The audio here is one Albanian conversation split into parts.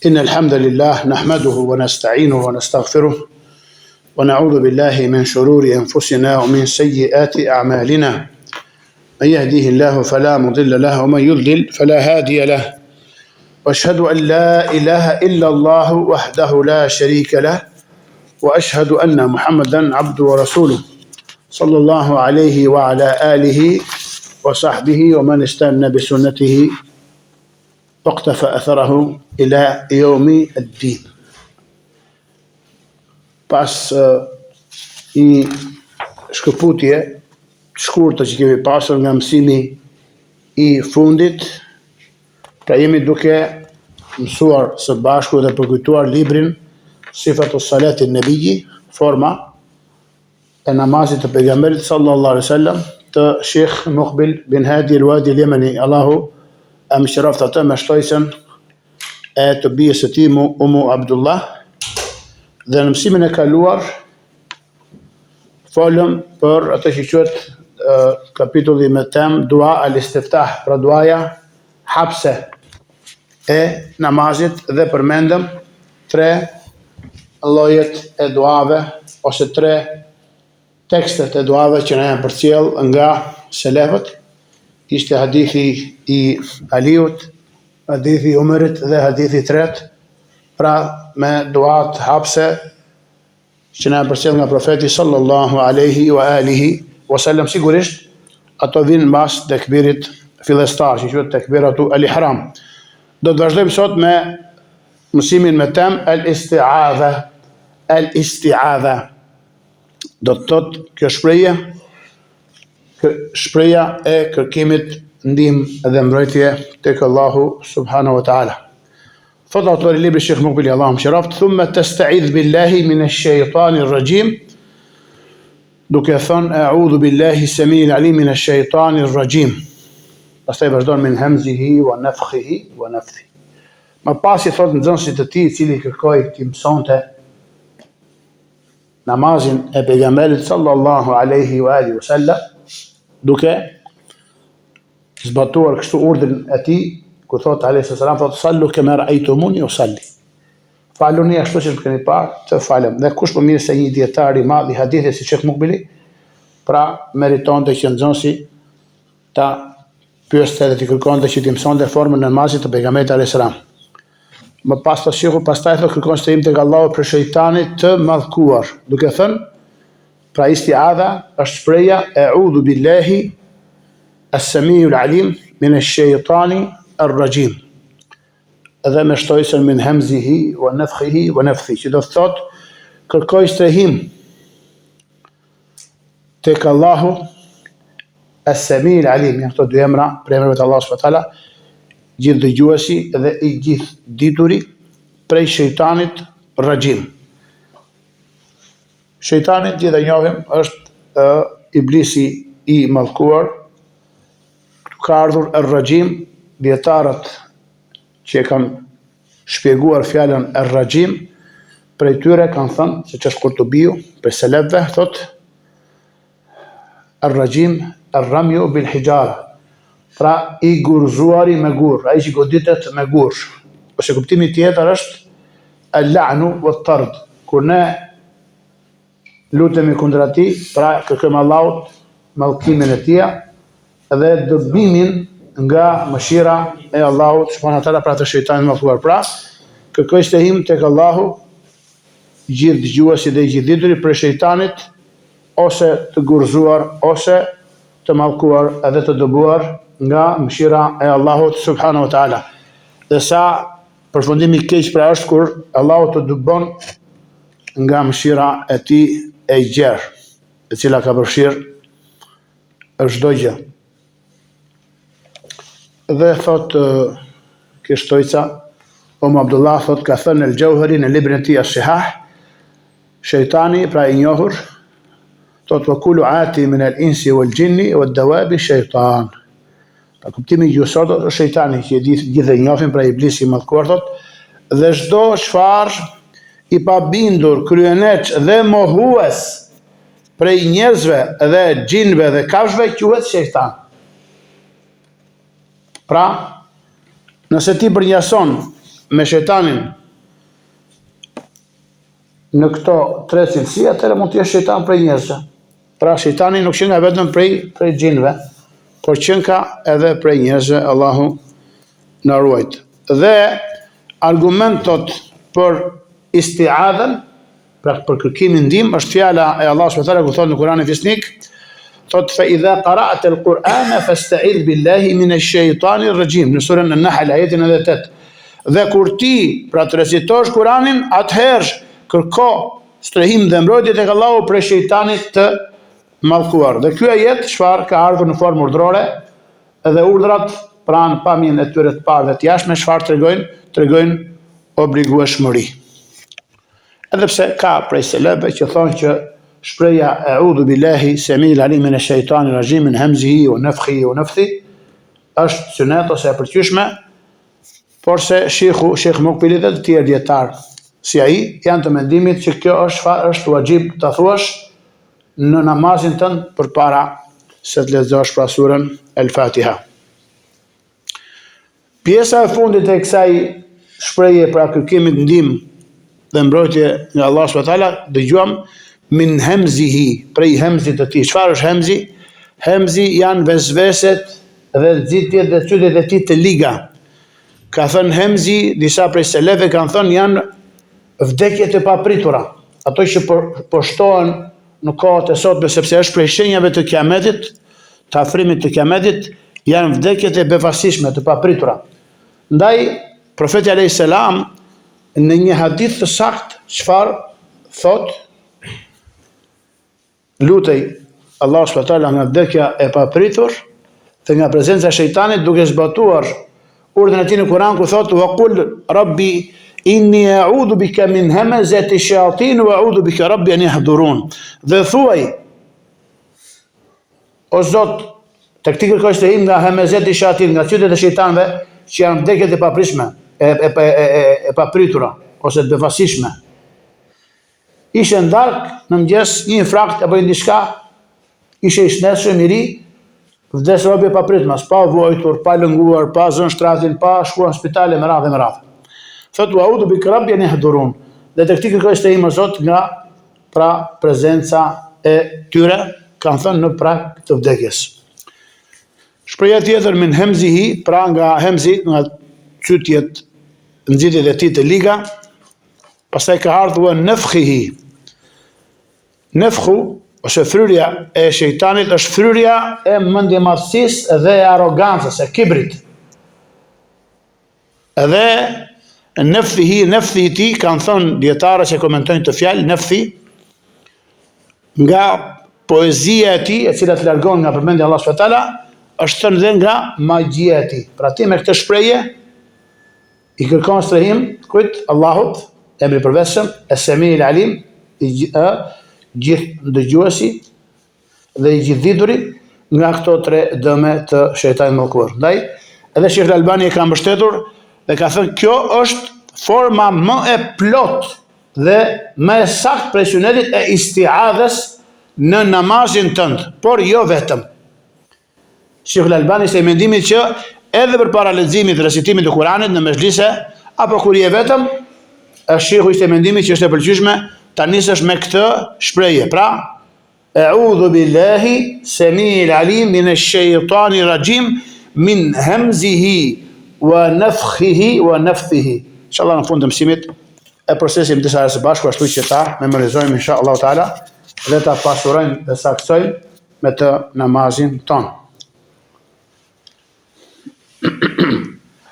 إن الحمد لله نحمده ونستعينه ونستغفره ونعوذ بالله من شرور أنفسنا ومن سيئات أعمالنا من يهديه الله فلا مضل له ومن يضلل فلا هادي له وأشهد أن لا إله إلا الله وحده لا شريك له وأشهد أن محمدا عبده ورسوله صلى الله عليه وعلى آله وصحبه ومن استنى بسنته واقتفى أثره إلى يوم الدين. Pas një shkëputje të shkurtë që kemi pasur nga mësimi i fundit, pra jemi duke mësuar së bashku dhe përkujtuar librin Sifatu Salatin Nebiji, forma e namazit të pejgamberit sallallahu alaihi wasallam të Sheikh Muqbil bin Hadi al-Wadi al-Yemeni, Allahu e mëshiroft atë me shtojsen e të bijës së tij Umu Abdullah. Dhe në mësimin e kaluar folëm për atë që quhet kapitulli me temë dua al-istiftah, pra duaja hapse e namazit, dhe përmendëm tre llojet e duave ose tre tekstet e duave që na janë përcjell nga selefët. Ishte hadithi i Aliut, hadithi i Umerit dhe hadithi i tretë, pra me duat hapse që na përcjell nga profeti sallallahu alaihi wa alihi wasallam. Sigurisht ato vinë mbas tekbirit fillestar, që quhet tekbiratu al-ihram. Do të vazhdojmë sot me mësimin me temë al-isti'adha. Al-isti'adha do të thotë kjo shprehja e kërkimit ndihmë dhe mbrojtje tek Allahu subhanahu wa ta'ala. Thot autori libri Sheikh Muqbil, Allahu mëshiroft, thumma tasta'idh billahi minash shaytanir rajim, duke thënë a'udhu billahi samiil alim minash shaytanir rajim. Pastaj vazhdon min hamzihi wa nafthihi wa nafthihi. Më pas i thot nxënësit të tij, i cili kërkoi të mësonte namazin e pejgamberit sallallahu alaihi wa alihi wasallam, duke zbatuar kështu urdhrin e tij, ku thot alayhi salam, thot sallu kama ra'aytumuni usalli. Faluni ashtu siç më keni parë të falem. Dhe kush më mirë se një dietar i madh i hadithit si Sheikh Muqbili, pra meritonte që nxënësi ta pyeste dhe të kërkonte që t'i mësonte formën e namazit të pejgamberit alayhi salam. Më pas të shiku, pastaj thot kërkon shtrim tek Allahu për shejtanit të madhkuar, duke thënë, pra isti'adha është shpreja a'udhu billahi as-samiul alim minash shaytani ar-rajim, edhe me shtojsen min hamzihi wa nafthihi wa nafthihi, që do të thot kërkoj strehim tek Allahu as-samiul alim, janë këto dy emra për emrat e Allahut subhanahu wa taala, gjithë dëgjuesi dhe i gjithë dituri, prej shejtanit rajim. Shejtani, gjithë e njohim, është iblisi i mallkuar. Ka ardhur ar-rajim, dietarët që kanë shpjeguar fjalën ar-rajim, prej tyre kanë thënë, siç është Kurtubiu, për selefëve, thot ar-rajim ar-ramyu bil hijara, pra i gurzuari me gur, ai që goditet me gur. Ose kuptimi tjetër është al-la'nu wat-tard, kur ne lutemi kundër atij, pra kërkojmë Allahut mallkimin e tij dhe dëbimin nga mëshira e Allahut subhanahu wa taala për atë shejtanin e mallkuar. Pra kërkoj strehim tek Allahu, gjithë dëgjuesi dhe gjithë dituri, për shejtanit ose të gurzuar ose të mallkuar edhe të dëbuar nga mëshira e Allahut subhanahu wa taala. Dhe sa përfundimi i keq pra është kur Allahu të dëbon nga mëshira e tij e gjerë, e cila ka përfshirë çdo gjë. Dhe thot kjo shtojca Abdullah, thot ka thënë el-Jauhari në librin e tij as-Sihah, shejtani, pra i njohur, thot wa kullu ati min al-insi wal-jinni wad-dawabi shejtan. Pra kuptimi gjuhësor është shejtani, që gjithë e njohin, pra iblisi i mallkuar, thot, dhe çdo çfarë i pabindur, kryeneç dhe mohues prej njerëzve dhe xhinëve dhe kafshëve quhet shejtan. Pra, nëse ti përnjason me shejtanin në këto tre cilësi, atëherë mund të jesh shejtan prej njerëzve. Pra shejtani nuk qen nga vetëm prej xhinëve, por qen ka edhe prej njerëzve, Allahu na ruajt. Dhe argumentot për isti'adhen, pra për kërkimin ndihmë, është fjala e Allahut subhanahu wa taala ku thotë në Kur'anin Fisnik, thotë fa idha qara'ta al-Qur'ana fasta'idh billahi minash shaitanir rajim, në surën An-Nahl ajetin 8. Dhe kur ti pra të recitosh Kur'anin, atëherë kërko strehim dhe mbrojtje tek Allahu prej shejtanit të mallkuar. Dhe ky ajet çfarë ka ardhur në formë urdhrore, edhe urdhrat pranë pamjen e tyre të parë dhe të jashtme çfarë tregojnë obligueshmëri. Edhe pse ka prej selebe që thonë që shpreja a'udhu billahi semil alim minash shaitanir rajim min hamzihi wa nafthihi wa nafthihi është sunet ose e pëlqyeshme, por se Sheikh Mukbili dhe të tjerë dietar si ai janë të mendimit që kjo është wajib ta thuash në namazin tënd përpara se të lexosh pra surën El-Fatiha. Pjesa e fundit e kësaj shprehje pra kërkimit ndihmë dhe mbrojtje nga Allah subhanahu wa taala dëgjuam min hamzihi, prej hemzit të tij. Çfarë është hemzi? Hemzi janë vezveset dhe nxitjet dhe çudit e tij të liga. Ka thënë hemzi, disa prej seleve kanë thënë janë vdekjet e papritura, ato që po shtohen në kohët e sotme, sepse është prej shenjave të kiametit, të afrimit të kiametit, janë vdekjet e befasishme të papritura. Ndaj profeti alayhis salam në një hadith të saktë çfarë thot, lutej Allah subhanahu wa taala nga vdekja e papritur dhe nga prezenca e shejtanit, duke zbatuar urdhën e tij në Kur'an ku thot wa qul rabbi inni a'udhu bika min hamazati shayatin wa a'udhu bika rabbi an yahdurun. Dhe thuaj, o Zot, tek ti kërkoj strehim nga hamazati shayatin, nga çudit e shejtanëve që janë vdekjet e paprishme, e papritura ose të befasishme. Ishe ndark në mëngjes, një infrakt apo diçka, ishe i shnetshëm i ri, vdes robi e papritmas, pa vojtur, pa lënguar, pa zënë shtratin, pa shkuar në spitale me radhë. Thot wa a'udhu bika rabbi an yahdurun. Dhe tek ti kërkoj strehim o Zot nga pra prezenca e tyre, kanë thënë në prag të vdekjes. Shpreha tjetër min hamzihi, pra nga hemzi, nga çytjet, nxitjet e tij të liga, pastaj ka ardhur nafthihi. Nafthu ose fryrja e shejtanit është fryrja e mendjemadhësisë dhe e arrogancës, e kibrit. Edhe nafthihi ti kanë thënë dietarët që komentojnë të fjalë nafthi nga poezia e tij, e cila të largon nga përmendja e Allah subhanahu wa taala, është thënë dhe nga magjia e tij. Pra ti me këtë shprehje i kërkon strehim kujt? Allahut, emri i përveshëm, Es-Semi'il Alim, i gjithë dëgjuesi dhe i gjithë dituri nga këto tre dëme të shejtanit mallkuar. Ndaj, edhe Sheikh Al-Albani e ka mbështetur dhe ka thënë kjo është forma më e plot dhe më e saktë prej sunetit e isti'adhes në namazin tënd, por jo vetëm. Sheikh Al-Albani se mendimit që edhe përpara leximit dhe recitimit të Kuranit në mezhlise apo kur je vetëm, Sheikhu ishte mendimit që është e pëlqyeshme ta nisësh me këtë shprehje. Pra, a'udhu billahi semi'il alim minash shaitanir rajim min hamzihi wa nafthihi wa nafthihi. Inshallah në fund të mësimit e procesim disa herë së bashku, ashtu që ta memorizojmë inshallah taala dhe ta pasurojmë dhe saksojmë me të namazin ton.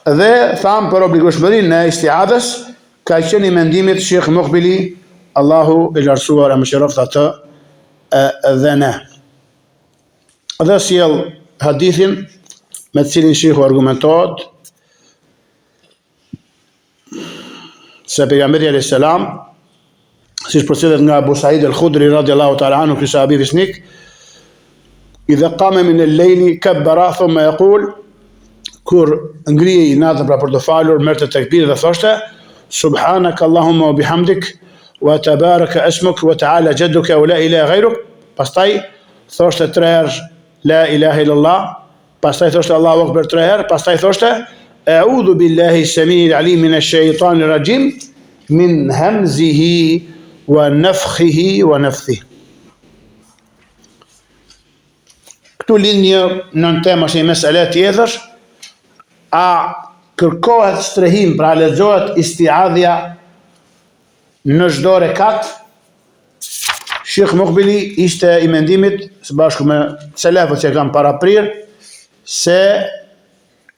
Dhe tham për obligueshmërinë e isti'adhes ka qenë i mendimit Sheikh Mukbili, Allahu i lartësuar e mëshiroft atë dhe ne. Dhe sjell hadithin me të cilin Sheikhu argumentohet se pejgamberi alayhis salam, siç përcjellet nga Abu Sa'id al-Khudri radhiyallahu ta'ala anhu, ky sahabi fisnik, idha qama min al-layli kabbara thumma yaqul, kur ngrihej natën pra për të falur, merrte tekbir dhe thoshte subhanaka Allahumma wa bihamdik wa tabaraka ismuk wa ta'ala jadduka wa la ilaha ghayruk. Pastaj thoshte 3 herë la ilaha illallah, pastaj thoshte Allahu akbar 3 herë, pastaj thoshte A'udhu billahi samiil alim minash shaitanir rajim min hamzihi wa nafthihi wa nafthihi. Këtu lind një nën tema që një mesele tjetër, a kërkohet strehim, pra lexohet istiadhja në çdo rekat? Sheikh Muqbili ishte i mendimit, së bashku me selefët që kanë paraprir, se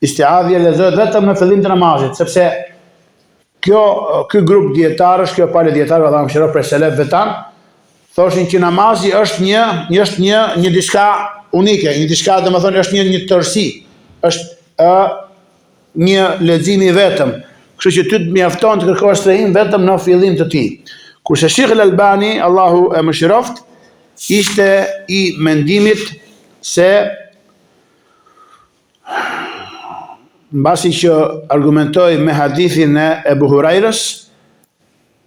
istiadhja lexohet vetëm në fillim të namazit, sepse ky grup dietarësh, kjo palë dietarëve Allahu mëshiroj për selefëve tan, thoshin që namazi është një diçka unike, një diçka, domethënë është një tërësi, është një lexim i vetëm. Kështu që ty të mjafton të kërkosh strehim vetëm në fillim të tij. Kurse Sheikh Al-Albani, Allahu e mëshiroft, ishte i mendimit se mbasi që argumentoi me hadithin e Ebu Hurairës,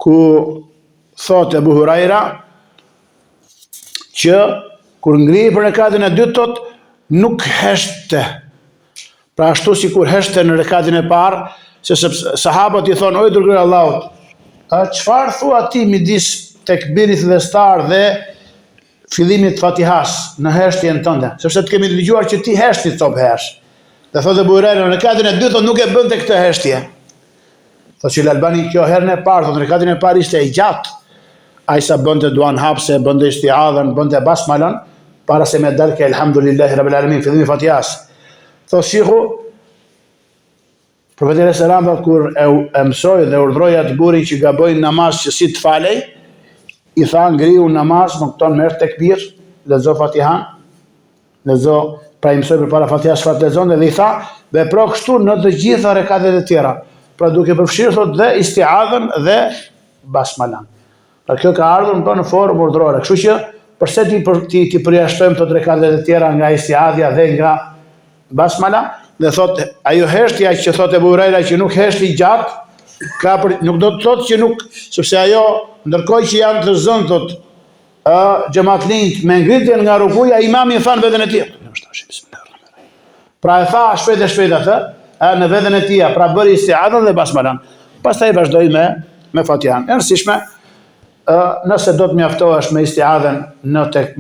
ku thot Ebu Huraira që kur ngrihej për rekatin e dytë thot nuk heshte. Pra ashtu si kur heshte në rekatin e parë, se sahabët i thonë, oj dërguari i Allahut, çfarë thua ti midis tekbirit fillestar dhe fillimit Fatihas në heshtjen tënde? Sepse të kemi dëgjuar që ti heshti top hersh. Dhe thotë Ebu Huraira, në rekatin e dytë nuk e bënte këtë heshtje. Thotë që Al-Albani kjo herën e parë, thotë në rekatin e parë ishte i gjatë. Ai sa bënte duan hapse, bënte istiadhën, bënte basmalën, para se me dalke elhamdulillahi rabbil alamin fillimi Fatihas. Thotë shiku, profeti alayhis salam kur e mësoi dhe urdhroi atë burin që gabojnë namaz që si të falej, i tha ngriu namaz, më kupton, merr tekbir, lexo Fatihan, lexo, pra i mësoi përpara Fatihas çfarë lexon dhe i tha, vepro kështu në të gjitha rekatet e tjera. Pra duke përfshirë thotë dhe istiadhën dhe basmalan. Pra kjo ka ardhur në formë urdhrore. Kështu që përse ti përjashtojmë të rekatet e tjera nga istiadhja dhe nga basmala, dhe thot ajo heshtja që thot Ebu Huraira që nuk heshti gjatë, nuk do të thotë që nuk, sepse ajo ndërkohë që janë të zënë thot xhamatlinjt me ngritjen nga rukuja, imami than veten e tij. Pra e tha shpejt atë, në veten e tij, pra bëri istiadhën dhe basmalan. Pastaj vazhdoi me Fatihan. E rëndësishme, nëse do të mjaftohesh me istiadhën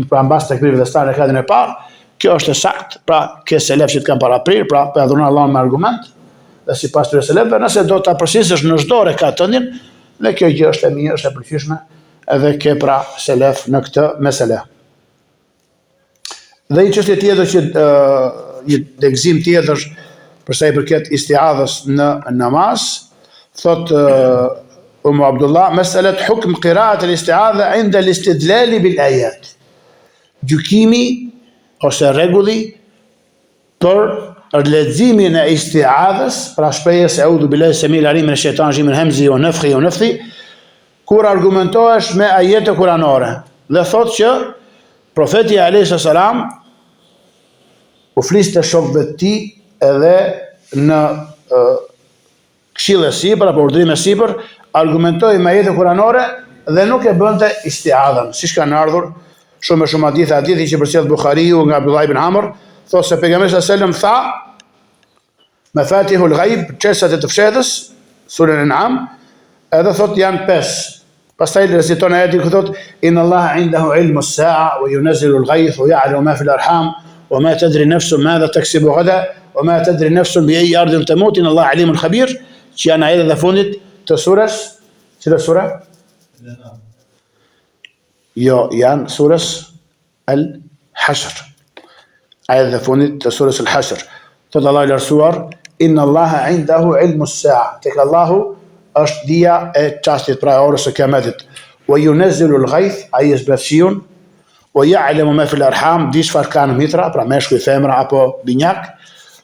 pra mbas tekbirit dhe stan rekatin e parë, kjo është e saktë, pra ke selef që të kanë paraprir, pra për adhuron Allahun me argument, dhe sipas tyre selefëve, nëse do ta përsërisësh në çdo rekat tëndin, dhe kjo gjë është e mirë, është e pëlqyeshme, edhe ke pra selef në këtë mesele. Dhe një çështje tjetër që një degëzim tjetër për sa i përket istiadhës në namaz, thot Abdullah, meselet hukm qiraat al-istiadha inda al-istidlal bil ayat. Gjykimi ose rregulli për leximin e istiadhës, pra shprehjes eudhu billahi samiil alim minash shaitanir rajim min hamzihi wa nafthihi wa nafthihi, kur argumentohesh me ajete kuranore. Dhe thot që profeti alayhis salam u fliste shokëve të tij edhe në këshill e sipër apo urdhrim e sipër, argumentoi me ajete kuranore dhe nuk e bënte istiadhën, siç kanë ardhur shumë hadithi që përcjell Buhariu nga Abdullah ibn Amr, thotë se pejgamberi sallallahu alajhi wasallam tha mafatihul ghaib, çështat e të fshehtës, surën An'am, edhe thotë janë 5. Pastaj reciton ajetin ku thotë inna Allaha 'indahu 'ilmu as-sa'a wa yunazzilu al-ghayth wa ya'lamu ma fi al-arham wa ma tadri nafsun madha taksibu ghadan wa ma tadri nafsun bi ayyi ardin tamut inna Allaha 'alimun khabir, që janë ajetet e fundit të surës, cila sura? Jo, janë surës Al-Hashr. Ajet dhe fundit të surës Al-Hashr. Thotë Allah i lartësuar, inna Allaha 'indahu 'ilmu as-sa'a. Tek Allahu është dija e çastit, pra e orës së kiametit. Wa yunazzilu al-ghayth, ai zbret shiun, wa ya'lamu ma fi al-arham, di çfarë kanë mitra, pra meshkuj, femra apo binjak.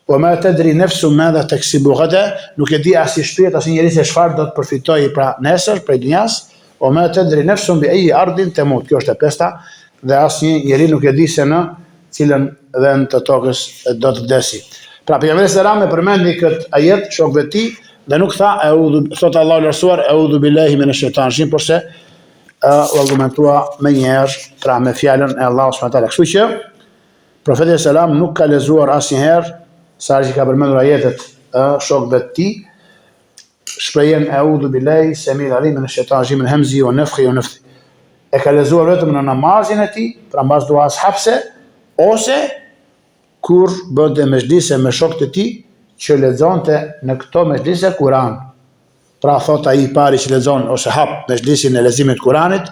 Wa ma tadri nafsun madha taksibu ghadan, nuk e di as i shpirt as njeri se çfarë do të përfitojë pra nesër prej dunjas. O ma tadri nafsun bi ayyi ardin tamut. Kjo është e 5-ta, dhe asnjë njeri nuk e di se në cilën vend të tokës do të vdesi. Pra pejgamberi sallallahu alajhi wasallam e përmendi këtë ajet shokëve të tij dhe nuk tha thot Allahu lartësuar eudhu billahi minash shaitanir rajim, por se u argumentua më një herë pra me fjalën e Allahut subhanahu wa taala. Kështu që profeti sallallahu alajhi wasallam nuk ka lexuar asnjëherë sa që ka përmendur ajetet shokëve të tij, shprejen eudhu billahi semil alim minash shaitanir rajim min hamzi wa nafthi wa nafthi. E ka lexuar vetëm në namazin e tij, pra mbas duas hapse, ose kur bënte mezhlise me shokët e tij që lexonte në këto mezhlise Kur'an. Pra thot ai I pari që lexon ose hap mezhlisin e leximit të Kuranit,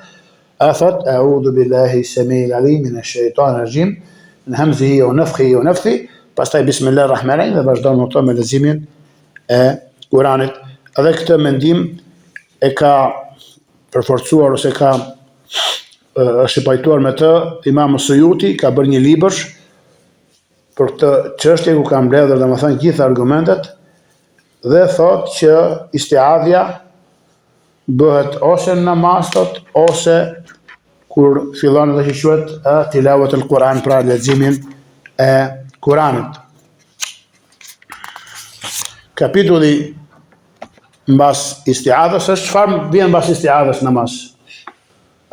thot eudhu billahi semil alim minash shaitanir rajim min hamzihi wa nafthihi wa nafthi, pastaj bismillahir rahmanir rahim dhe vazhdon me me leximin e Kuranit. Edhe këtë mendim e ka përforcuar ose ka është pajtuar me të Imam Suyuti, ka bërë një libër për këtë çështje ku ka mbledhur domethënë gjithë argumentet dhe thot që istiadhja bëhet ose në namaz thot, ose kur fillon edhe që quhet tilawat al-Quran, pra leximin e Kuranit. Kapitulli mbas istiadhës është çfarë vjen mbas istiadhës namaz?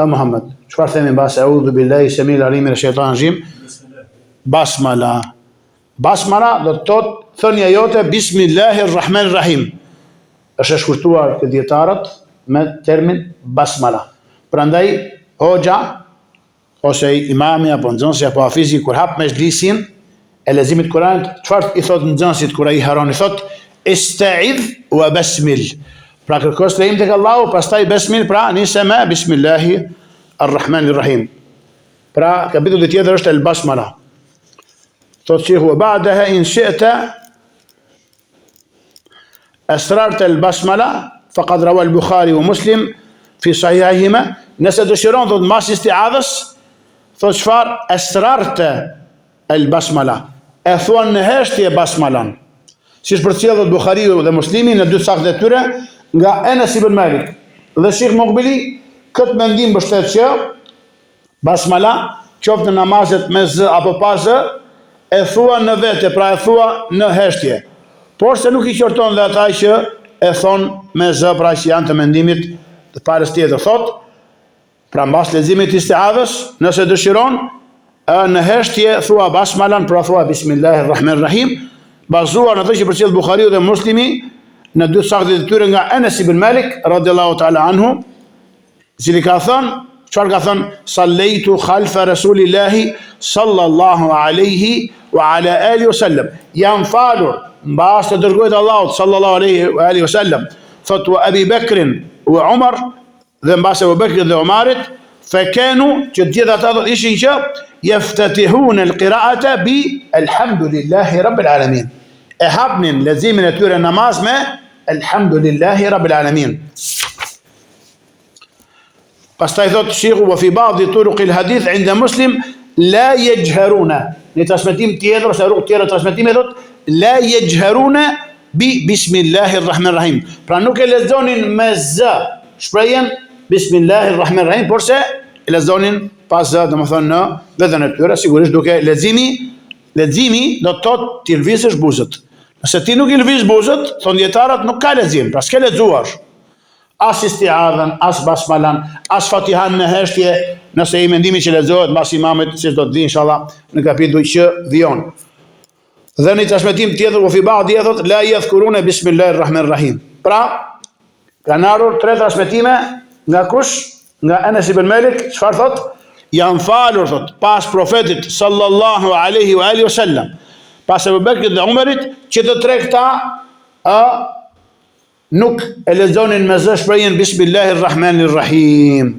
Muhammed, çfarë themi mbas eudhu billahi semil alim minash shaitanir rajim? Basmala. Basmala do të thotë thënia jote bismillahir rahmanir rahim. Është shkurtuar te dietarët me termin basmala. Prandaj hoxha ose imami apo nxënësi apo hafizi kur hap mezhlisin e leximit të Kuranit, çfarë I thot nxënësit kur ai haron? I thot ista'idh wa basmil. Pra kërkos lejim tek Allahu, pastaj besmil, pra nise me bismillahi ar-rahmanir rahim. Pra kapitulli tjetër është el-basmala. Thot që hua ba'daha in shi'ta asrarta el-basmala faqad rawa al-Bukhari wa Muslim fi sahihihima. Nëse dëshiron thot mas istiadhës, thot çfarë? Asrarta el-basmala. E thuan në heshtje basmalan. Si përcjellët Bukhariu dhe Muslimi në dy saktë e tyre nga Enes ibn Malik dhe Sheikh Muqbili, këtë mendim mbështet që basmala, qoftë në namazet me z apo pa z, e thua në vete, pra e thua në heshtje. Por se nuk I qorton dhe ata që e thon me z, pra që janë të mendimit të palës tjetër. Thot, pra mbas leximit istiadhës, nëse dëshiron, në heshtje thua basmalan, pra thua bismillahirrahmanirrahim, bazuar në të që përcjell Bukhariu dhe Muslimi në dy saktë të tyre nga Enes ibn Malik radhiyallahu ta'ala anhu, I cili ka thënë, çfarë ka thënë? Sallaitu khalfa Rasulillahi sallallahu alaihi wa ala alihi wasallam. Jam falur mbas të dërguarit Allahut sallallahu alaihi wa alihi wasallam. Thot wa Abi Bakrin wa Umar, dhe mbas Abu Bakrit dhe Umarit, fakanu, që gjithë ata ishin që yaftatihun al-qira'ata bi alhamdulillahi rabbil alamin. E hapnin leximin e tyre namaz me alhamdulillahi rabbil alamin. Pastaj thot Sheikhu wa fi ba'dhi turuq al-hadith 'inda Muslim la yajharuna. Në transmetim tjetër ose rrugë tjetër transmetimi thot la yajharuna bi bismillahirrahmanirrahim. Pra nuk e lexonin me z shprehjen bismillahirrahmanirrahim, por se e lexonin pas z, domethënë në veten e tyre, sigurisht duke leximi do të thotë ti lvizësh buzët. Nëse ti nuk I lviz buzët, thon dietarët nuk ka lexim, pra s'ke lexuar. As istiadhan, as basmalan, as fatihan në heshtje, nëse I mendimi që lexohet mbas imamit, si do të di inshallah në kapitullin që vjen. Dhe në transmetim tjetër u fi ba'di thot la yadhkuruna bismillahirrahmanirrahim. Pra kanë ardhur tre transmetime nga kush? Nga Enes ibn Malik, çfarë thot? Janë falur thot pas profetit sallallahu alaihi wa alihi wasallam, pas Abu Bekrit dhe Umarit, që të tre këta nuk e lexonin me z shprehjen bismillahirrahmanirrahim,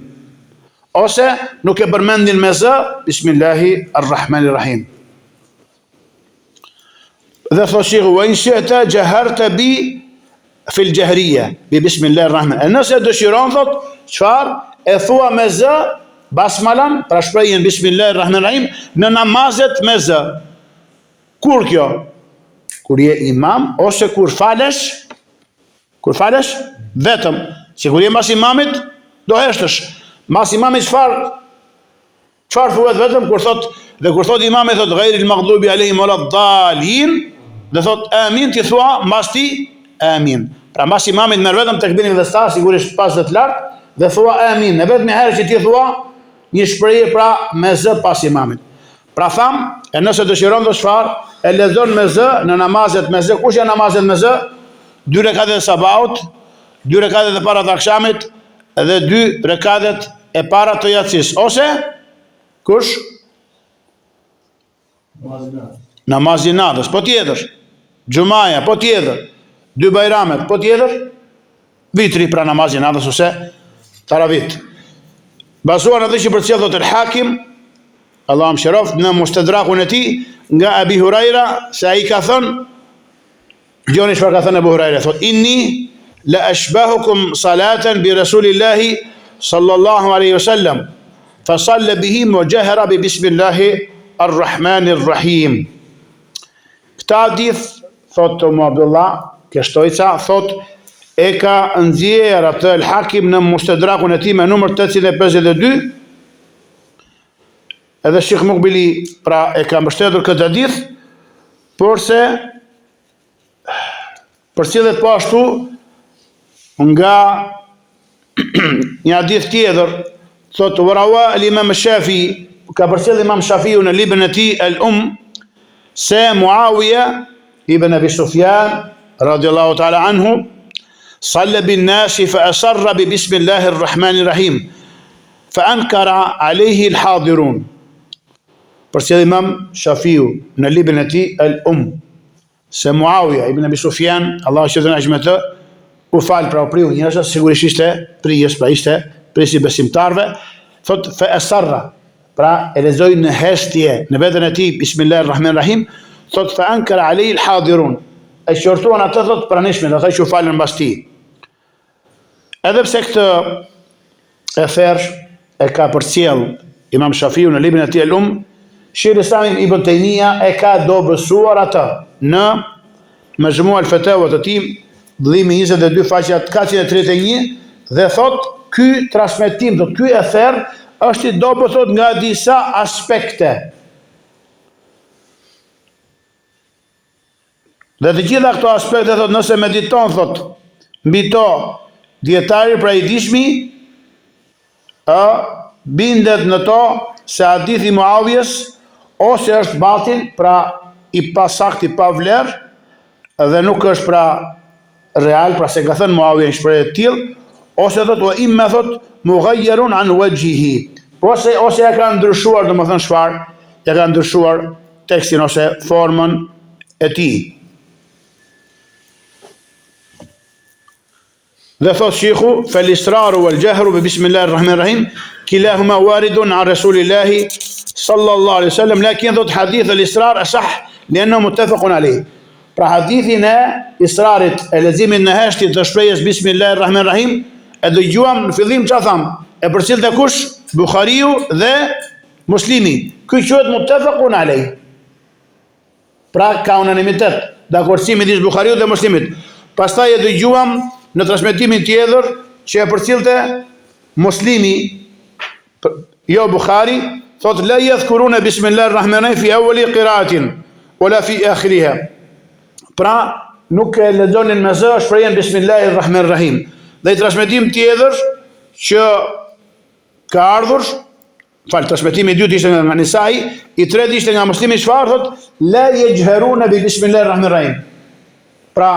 ose nuk e përmendin me z bismillahirrahmanirrahim. Dhe thot Sheikhu wa in shi'ta jaharta bi fil jahriya bi bismillahirrahman. Nëse dëshiron thot çfarë? E thua me z basmalan, pra shprehjen bismillahirrahmanirrahim në namazet me z. Kur kjo? Kur je imam ose kur falesh? Kur falesh vetëm, si kur je mbas imamit do heshtësh. Mbas imamit çfarë thuhet vetëm kur thot imami thot ghayril maghdubi alehim waladdallin, dhe thot amin, ti thua mbas ti amin. Pra mbas imamit merr vetëm tekbirin dhe sta, sigurisht pas dhe të lartë, dhe thua amin. Në vetëm herë që ti thua një shprehje pra me z pas imamit. Pra tham, e nëse dëshiron të çfarë? e lexon me zë në namazet me zë. Kush janë namazet me zë? 2 rekatet e sabaut, 2 rekatet e para të akşamit dhe 2 rekatet e para të yatsis. Ose kush? Namazi natës, po tjetër. Xumaja, po tjetër. 2 bajramet, po tjetër. Vitri pra namazi natës ose taravit. Bazuar në atë që përcjell thot el-Hakim, Allah më shëroft, në Mustadrakun e tij nga Abi Huraira se ai ka thënë, dëgjoni çfarë ka thënë Abu Huraira, thot inni la ashbahukum salatan bi Rasulillahi sallallahu alaihi wasallam fa salla bihi wa jahara bi bismillahi arrahmanir rahim. Këta hadith thot Abdullah Kështojca thot e ka nxjerr atë el-Hakim në Mustadrakun e tij me numër 852. Edhe Sheikh Mukbili pra e ka mbështetur këtë hadith, por se përcjellet po ashtu nga një hadith tjetër, thot warawa al-Imam Shafi'i, ka përcjell Imam Shafiu në librin e tij al-Umm se Muawiya ibn Abi Sufyan radiyallahu ta'ala anhu صلى بالناس فأسر ببسم الله الرحمن الرحيم فأنكر عليه الحاضرون. Përcjell Imam Shafiu në librin e tij al-Umm se Muawiya ibn Abi Sufyan, Allahu i shëton me të, u fal pra u priu njerëz, sigurisht ishte prijes, pra ishte prisi besimtarve, thot fa asarra, pra e lexoi në heshtje në veten e tij bismillahir rahmanir rahim, thot fa ankara alayhi al-hadirun, e shortuan atë thot pranishmit, ata që u falën mbas tij. Edhe pse këtë efer e ka përcjell Imam Shafiu në librin e tij al-Umm, Sheikh al-Islam Ibn Taymiyyah e ka dobësuar atë në Majmu' al-Fatawa të tij, vëllimi 22 faqja 431, dhe thot ky transmetim, thot ky efer është i dobët thot nga disa aspekte. Dhe të gjitha këto aspekte thot nëse mediton thot mbi to dietari pra i dishmi bindet në to se hadithi Muawiyes ose është batil, pra i pasakt, i pa vlerë, dhe nuk është pra real, pra se ka thënë Muawiya në shprehje të tillë, ose thot wa imma thot mughayyarun an wajhihi, ose ja ka ndryshuar, domethënë çfarë, ja ka ndryshuar tekstin ose formën e tij. Dhe thot Sheikhu fal-israru wal-jahru bi bismillahir rahmanir rahim kilahuma waridun an rasulillahi sallallahu alaihi wasallam, lakin thot hadith al-israr asah lianna muttafaqun alayh. Pra hadithin e israrit, e leximit në heshtje të shprehjes bismillahir rahmanir rahim, e dëgjuam në fillim çfarë tham, e përcjellte kush? Buhariu dhe Muslimi. Ky quhet muttafaqun alayh. Pra ka unanimitet, dakordësi midis Buhariut dhe Muslimit. Pastaj e dëgjuam në transmetimin tjetër që e përcjellte Muslimi, jo Buhari, thot la yadhkuruna bismillahir rahmanir rahim fi awwali qira'atin wala fi akhiriha. Pra nuk e lexonin me zë shprehjen bismillahir rahmanir rahim. Dhe i transmetim tjetër që ka ardhur, transmetimi i dytë ishte nga Nisai, i tretë ishte nga Muslimi, çfarë thot la yajharuna bi bismillahir rahmanir rahim. Pra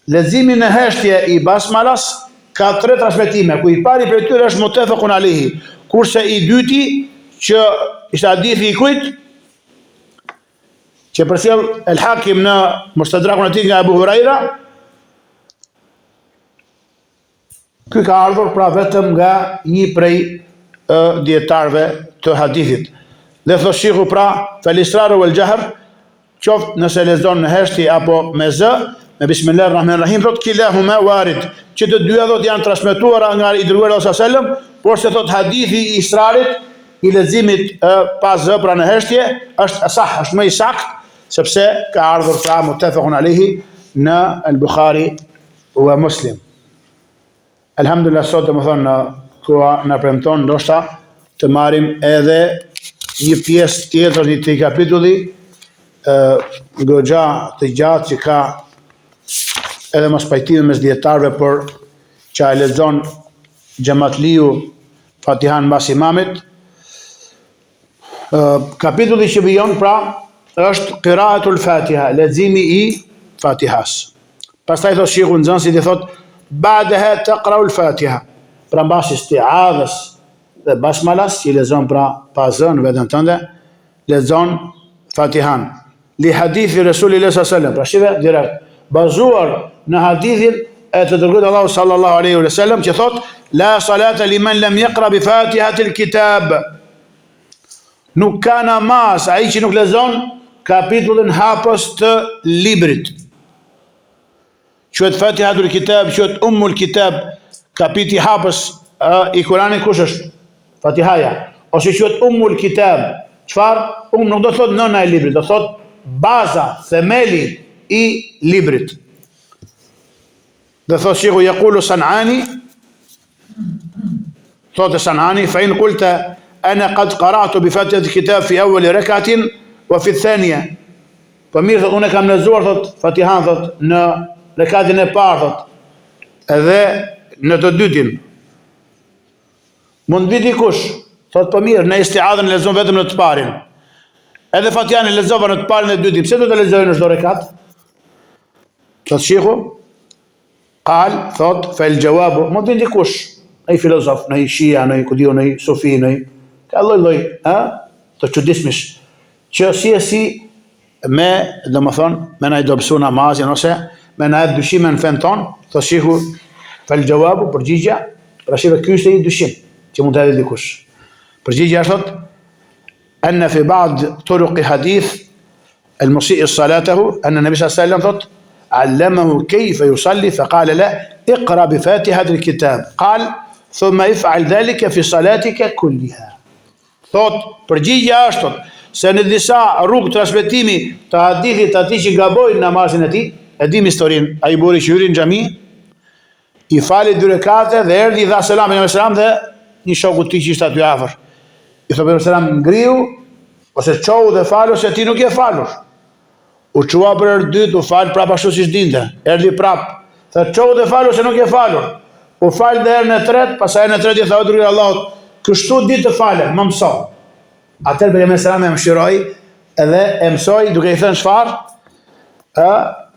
leximi në heshtje i basmalas ka 3 transmetime, ku i pari prej tyre është muttafaqun alayhi, kurse i dyti që ishte hadithi i kujt? Që përcjell el-Hakim në Mustadrakun e tij nga Abu Huraira, ky ka ardhur pra vetëm nga një prej dietarëve të hadithit. Dhe thot Sheikhu pra fal-israru wal-jahr, qoftë nëse lexon në heshtje apo me zë, me bismillahir rahmanir rahim, thot kilahuma warid, që të dyja thot janë transmetuara nga i dërguari sallallahu alaihi wasallam, por se thot hadithi i israrit, i leximit pas zë pra në heshtje, është asah, është më i saktë, sepse ka ardhur pra muttafaqun alayhi në al-Bukhari wa Muslim. Alhamdulillah, sot domethënë koha na premton ndoshta të marrim edhe një pjesë tjetër të kapitulli goxha të gjatë që ka edhe mos pajtime mes dietarëve, por që e lexon Xhamatliu Fatihan mbas imamit. Kapitulli që vijon pra është qiraatul Fatiha, leximi I Fatihas. Pastaj thot shehu nxënësit I thot ba'daha taqra'ul Fatiha. Pra mbas isti'adhës dhe basmalas që lexon pra pa zën veten tënde, lexon Fatihan. Li hadithi Resulillah sallallahu alaihi wasallam, pra shive direkt bazuar në hadithin e të dërguarit Allahu sallallahu alaihi wasallam që thot la salata liman lam yaqra bi Fatihatil kitab. Nuk ka namaz ai që nuk lexon kapitullin hapës të librit. Quhet Fatihatul kitab, quhet Ummul kitab, kapiti hapës I Kuranit kush është? Fatihaja. Ose quhet Ummul kitab. Çfarë? Nuk do thot nëna e librit, do thot baza, themeli I librit. Dhe thot shehu yaqulu Sanani, thot Sanani, fa in qulta ana qad qara'tu bi Fatihatil kitab fi awwal rak'atin wa fi thaniya. Po mirë thot unë kam lexuar thot Fatihan thot në rekatin e parë thot, edhe në të dytin. Mund vi dikush, thot po mirë, në isti'adhën lexon vetëm në të parin. Edhe Fatihan e lexova në të parin dhe të dytin. Pse do të lexojë në çdo rekat? Thot shehu, qal, thot, fel jawabu, mund vi dikush, ai filozof, ai shia, ai kudio, ai sufi, ai ka lloj, të çuditshmish, që si me, domethënë, me na I dobësu namazin ose me na e dyshime në fen ton, thot shehu, fel jawabu, përgjigja, pra shive ky është I dyshim që mund të hedhë dikush. Përgjigja është thot أن في بعض طرق حديث المسيء صلاته أن النبي صلى الله عليه وسلم thot علمه كيف يصلي فقال له اقرأ بفاتحة الكتاب قال ثم افعل ذلك في صلاتك كلها. Thot përgjigja është thot se në disa rrugë transmetimi të hadithit atij që gabojnë namazin e tij, e dim historinë, ai buri që hyri në xhami, I fali 2 rekate dhe erdhi I dha selamin e selam dhe një shoku I tij që ishte aty afër. I thot për selam ngriu ose çohu dhe falu se ti nuk je falur. U çua për herë dytë, u fal prap ashtu siç dinte. Erdhi prap. Tha çohu dhe falu se nuk je falur. U fal dhe herën e tretë, pastaj në tretë I tha dërguari Allahut, kështu ditë të falem, më mëso. Atëherë për selam e mëshiroi edhe e mësoi duke I thënë çfarë?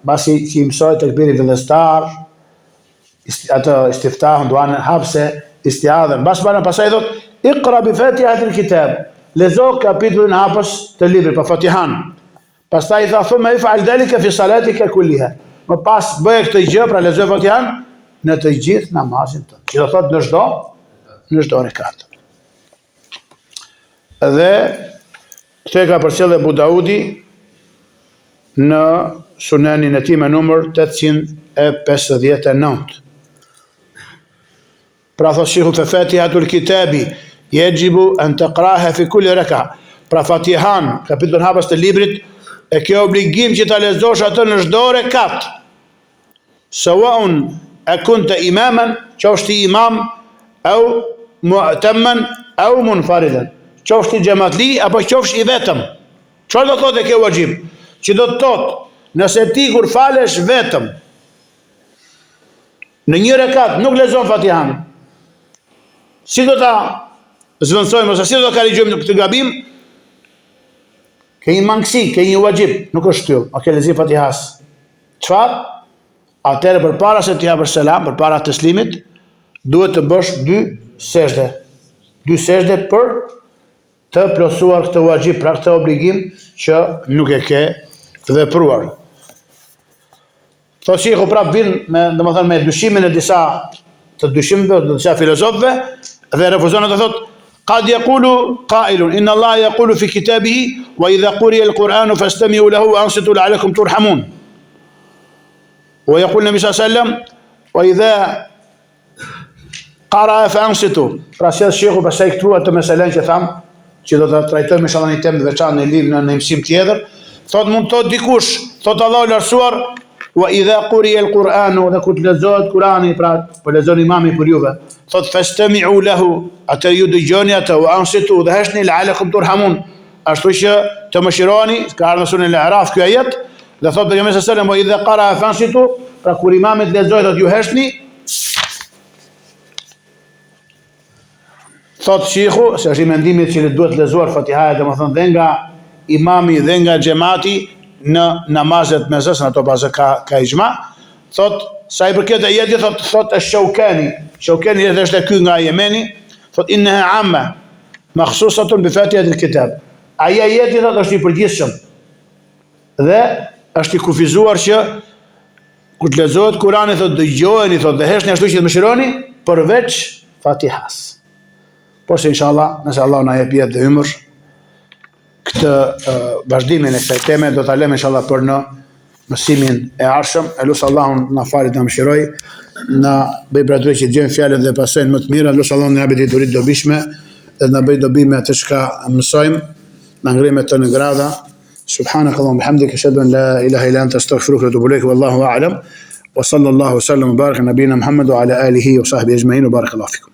Pasi që I mësoi tekbirin fillestar, ato istiftahun, duan hapse, istiadhen. Pastaj thot Iqra bi Fatihatil kitab. Lezo kapitullin hapës të librit, pa Fatihan. Pastaj tha thumma if'al dhalika fi salatika kulliha. Më pas bëje këtë gjë, pra lexoj Fatihan në të gjithë namazin tënd. Që do thot në çdo rekat. Dhe këtë ka përcjellë Abu Daudi në Sunenin e tij me numër 859. Pra thot shehu fe Fatihatul kitabi yajibu an taqraha fi kulli raka. Pra Fatihan, kapitullin hapës të librit, e ke obligim që ta lexosh atë në çdo rekat. Sawaun akunta imaman, qofsh ti imam, au mu'tamman, au munfaridan. Qofsh ti xhamatli apo qofsh I vetëm. Çfarë do thotë kjo wajib? Që do të thotë, nëse ti kur falesh vetëm në një rekat nuk lexon Fatihan, si do ta zvendësojmë ose si do ta korrigjojmë këtë gabim? Ke një mangësi, ke një wajib, nuk është shtyll, a ke lexim Fatihas. Çfarë? Atëherë përpara se të japësh selam, përpara teslimit, duhet të bësh 2 sejdë. 2 sejdë për të plotësuar këtë wajib, pra këtë obligim që nuk e ke vepruar. Thot shehu prap vin me dyshimin e disa filozofëve dhe refuzon të thot قد يقول قائل إن الله يقول في كتابه وإذا قرئ القرآن فاستمعوا له وأنصتوا لعلكم ترحمون. ويقول النبي صلى الله عليه وسلم وإذا قرأ فأنصتوا. Pra sjell shehu pastaj këtu atë meselen që tham, që do ta trajtojmë inshallah një temë të veçantë në lidhje në mësim tjetër. Thot mund të thot dikush, thot Allahu I lartësuar وإذا قرئ القرآن dhe kur lexohet Kurani, pra po lexon imami për juve, thot fastami'u lahu, atë ju dëgjoni atë, wa ansitu dhe heshni la'alakum turhamun, ashtu që të mëshironi, ka ardhur në surën Al-A'raf ky ajet, dhe thot pejgamberi sallallahu alaihi wasallam wa idha qara'a fansitu, pra kur imami lexojë thot ju heshni. Thot shehu, se është I mendimit që duhet lexuar Fatihaja, domethënë dhe nga imami dhe nga xhamati në namazet mesës, në ato pasë ka ijma, thot sa i përket ajetit thot Shaukani është ky nga Jemeni, thot innaha amma makhsusatun bi fatihatil kitab. Ai ajeti thot është i përgjithshëm dhe është i kufizuar që kur të lexohet Kurani thot dëgjojeni thot dhe heshni ashtu që të mëshironi përveç Fatihas. Por se inshallah, nëse Allah na jep jetë dhe ymër, këtë vazhdimin e kësaj teme do ta lëmë inshallah për në mësimin e ardhshëm. Elusë Allahun na falit na mëshiroj, na bëj bradhë që të gjejmë fjalën dhe pasojnë më të mira. Elusë Allahun na japë diturit dobishme dhe na bëj dobi me atë çka mësojmë, na ngrej me të në grada. سبحانك اللهم وبحمدك اشهد ان لا اله الا انت استغفرك واتوب اليك والله اعلم وصلى الله وسلم وبارك على نبينا محمد وعلى اله وصحبه اجمعين وبارك الله فيكم.